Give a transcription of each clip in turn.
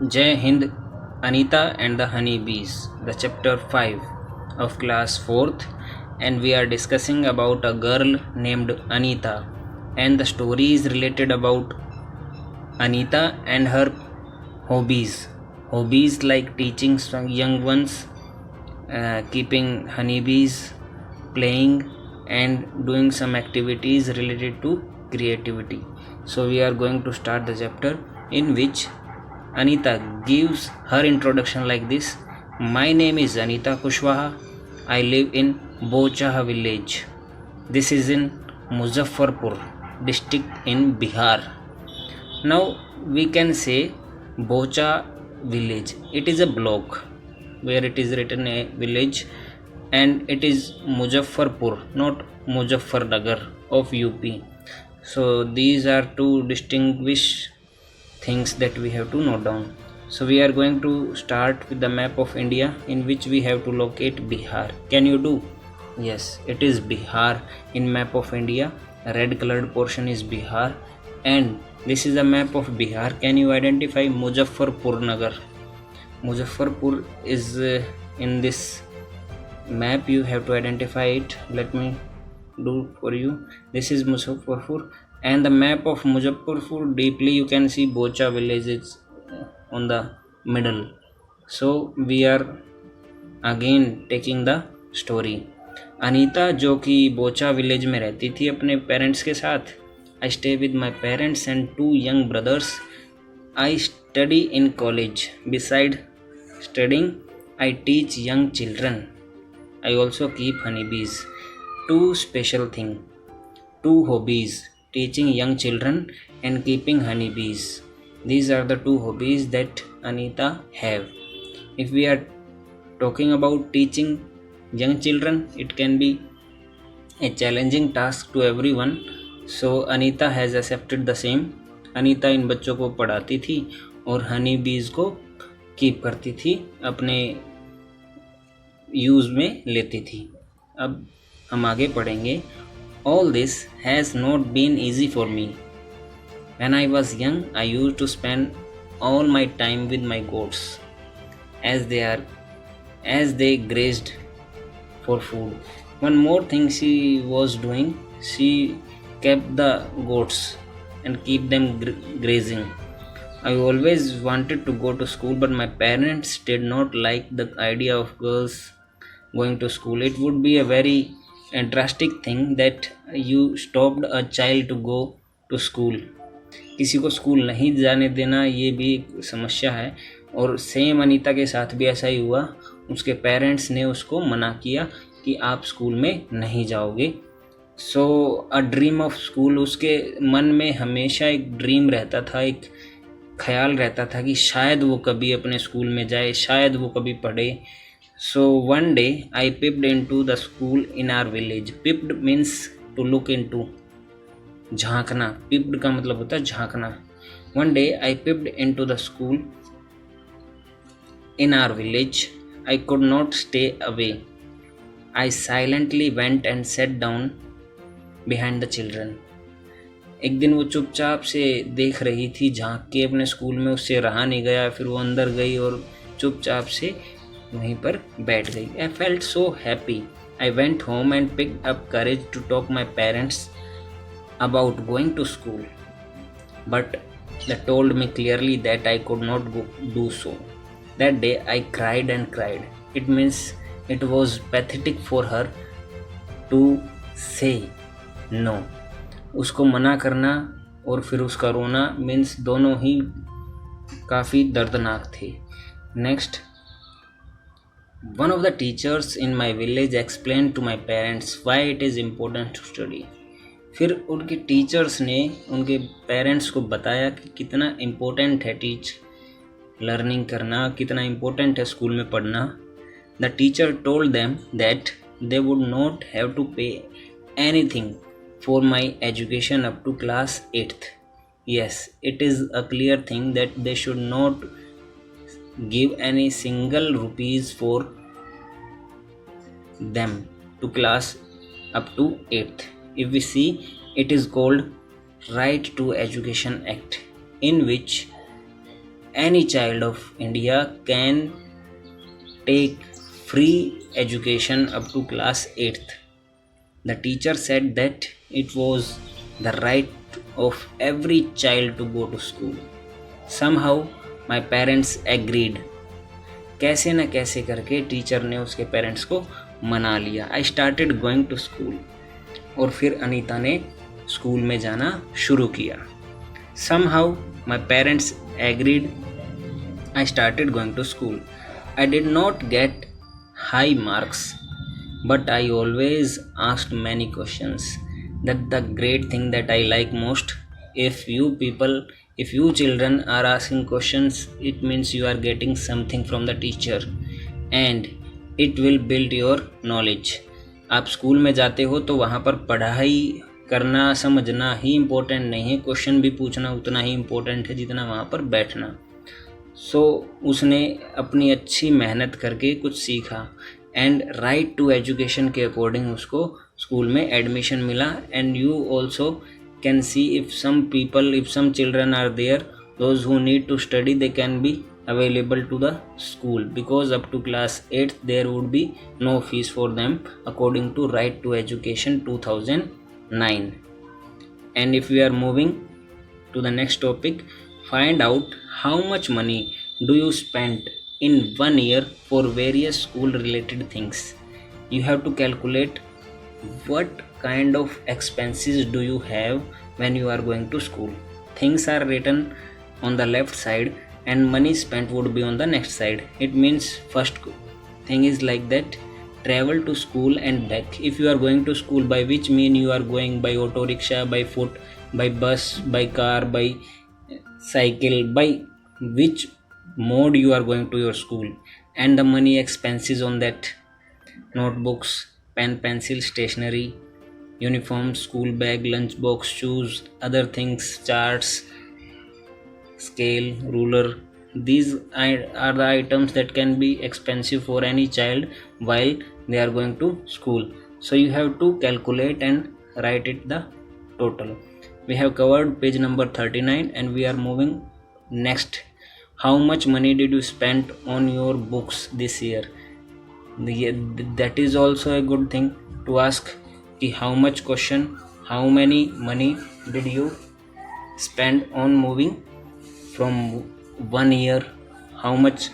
Jai Hind, Anita and the Honeybees, the chapter 5 of class 4th, and we are discussing about a girl named Anita, and the story is related about Anita and her hobbies. Hobbies like teaching some young ones, keeping honeybees, playing, and doing some activities related to creativity. So, we are going to start the chapter in which Anita gives her introduction like this. My name is Anita Kushwaha. I live in Bochaha village. This is in Muzaffarpur district in Bihar. Now we can say Bocha village. It is a block where it is written a village, and it is Muzaffarpur, not Muzaffarnagar of UP. So these are two distinguished things that we have to note down. So we are going to start with the map of India, in which we have to locate Bihar. Can you do? Yes, it is Bihar in map of India. Red colored portion is Bihar, and this is a map of Bihar. Can you identify Muzaffarpur Nagar? Muzaffarpur is in this map. You have to identify it. Let me do for you. This is Muzaffarpur, and the map of Muzaffarpur deeply you can see Bocha village is on the middle. So we are again taking the story. Anita जो कि बोचा village में रहती थी अपने parents के साथ. I stay with my parents and 2 young brothers. I study in college. Beside studying, I teach young children. I also keep honeybees. 2 special things, 2 hobbies: teaching young children and keeping honeybees. These are the 2 hobbies that Anita have. If we are talking about teaching young children, it can be a challenging task to everyone. So Anita has accepted the same. Anita इन बच्चों को पढ़ाती थी और हनी बीज को keep करती थी, अपने यूज़ में लेती थी. अब हम आगे पढ़ेंगे. All this has not been easy for me. When I was young I use to spend all my time with my goats as they grazed for food. One more thing she was doing, she kept the goats and keep them grazing. I always wanted to go to school, but my parents did not like the idea of girls going to school. It would be a very drastic thing that you stopped a child to go to school. किसी को school नहीं जाने देना ये भी एक समस्या है, और सेम अनीता के साथ भी ऐसा ही हुआ. उसके पेरेंट्स ने उसको मना किया कि आप स्कूल में नहीं जाओगे. सो अ ड्रीम ऑफ स्कूल, उसके मन में हमेशा एक ड्रीम रहता था, एक ख्याल रहता था कि शायद वो कभी अपने स्कूल में जाए, शायद वो कभी पढ़े. So one day I peeped into the school in our village. Peeped means to look into, झांकना. पिप्ड का मतलब होता है झांकना. One day I peeped into the school in our village. I could not stay away. I silently went and sat down behind the children. एक दिन वो चुपचाप से देख रही थी, झांक के अपने स्कूल में. उससे रहा नहीं गया, फिर वो अंदर गई और चुपचाप से वहीं पर बैठ गई. I felt so happy. I went home and picked up courage to talk my parents about going to school, but they told me clearly that I could not do so. That day I cried and cried. It means it was pathetic for her to say no. उसको मना करना और फिर उसका रोना means दोनों ही काफ़ी दर्दनाक थे. Next, one of the teachers in my village explained to my parents why it is important to study. फिर उनके टीचर्स ने उनके पेरेंट्स को बताया कि कितना इम्पोर्टेंट है लर्निंग करना, कितना इम्पोर्टेंट है स्कूल में पढ़ना. The teacher told them that they would not have to pay anything for my education up to class 8th. Yes, it is a clear thing that they should not give any single rupees for them to class up to 8th. If we see, it is called Right to Education Act, in which any child of India can take free education up to class 8th. The teacher said that it was the right of every child to go to school. Somehow my parents agreed. कैसे न कैसे करके teacher ने उसके parents को मना लिया. I started going to school. और फिर अनीता ने स्कूल में जाना शुरू किया. Somehow my parents agreed. I started going to school. I did not get high marks, but I always asked many questions. That's the great thing that I like most. If you children are asking questions, it means you are getting something from the teacher and it will build your knowledge. आप school में जाते हो तो वहाँ पर पढ़ाई करना समझना ही इम्पोर्टेंट नहीं है, क्वेश्चन भी पूछना उतना ही इम्पोर्टेंट है जितना वहाँ पर बैठना. सो उसने अपनी अच्छी मेहनत करके कुछ सीखा एंड राइट टू एजुकेशन के अकॉर्डिंग उसको स्कूल में एडमिशन मिला. And you also can see if some children are there those who need to study they can be available to the school because up to class 8th there would be no fees for them according to right to education 2009. And if we are moving to the next topic, find out how much money do you spend in 1 year for various school related things. You have to calculate what kind of expenses do you have when you are going to school. Things are written on the left side and money spent would be on the next side. It means first thing is like that, travel to school and back. If you are going to school, by which mean you are going by auto rickshaw, by foot, by bus, by car, by cycle, by which mode you are going to your school, and the money expenses on that, notebooks, pen, pencil, stationery, uniform, school bag, lunch box, shoes, other things, charts, scale, ruler. These are the items that can be expensive for any child while they are going to school. So you have to calculate and write it the total. We have covered page number 39 and we are moving next. How much money did you spend on your books this year? That is also a good thing to ask. How much question, how many money did you spend on moving from 1 year, how much?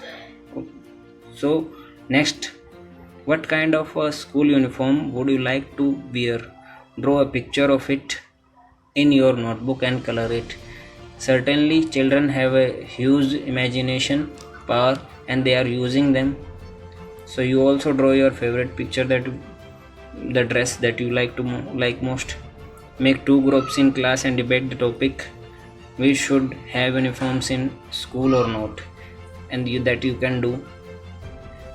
So next, what kind of a school uniform would you like to wear? Draw a picture of it in your notebook and color it. Certainly children have a huge imagination power and they are using them. So you also draw your favorite picture, that the dress that you like most. Make 2 groups in class and debate the topic. We should have uniforms in school or not, and that you can do.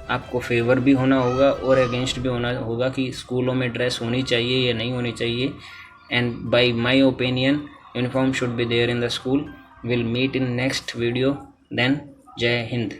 आपको favour भी होना होगा और against भी होना होगा कि स्कूलों में ड्रेस होनी चाहिए या नहीं होनी चाहिए. And by my opinion uniform should be there in the school. Will meet in next video. Then जय हिंद.